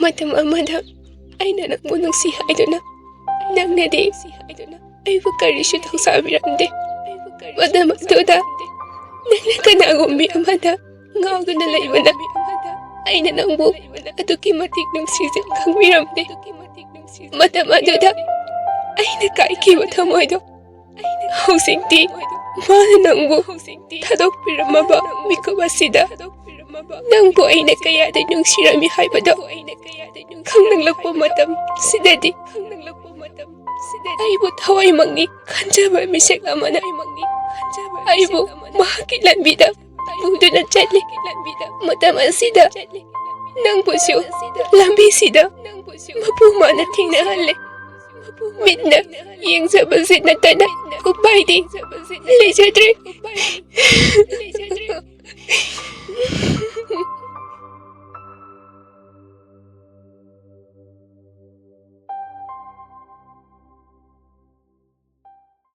Matam amada aina nangbu nungsi haiduna nangnadi aibu karisu thongsabiramde. Matam aduda nangna kanagumbi amada ngauduna laibana aina nangbu aduki matik nungsisil khangbiramde. Matam aduda aina kaikiba thamoido hausikti mana nangbu thadokpiramaba mikubasida nangbu aina kayada nungsirami haibado khanglanglakpa matam sidadi aibu thawai mangni khanjaba misek amana aibu mahaki lambida puduna chatli matam asida nangbusu lambi sida mapu mana thingnahalle midna yengzabasi natana upaidi lejadre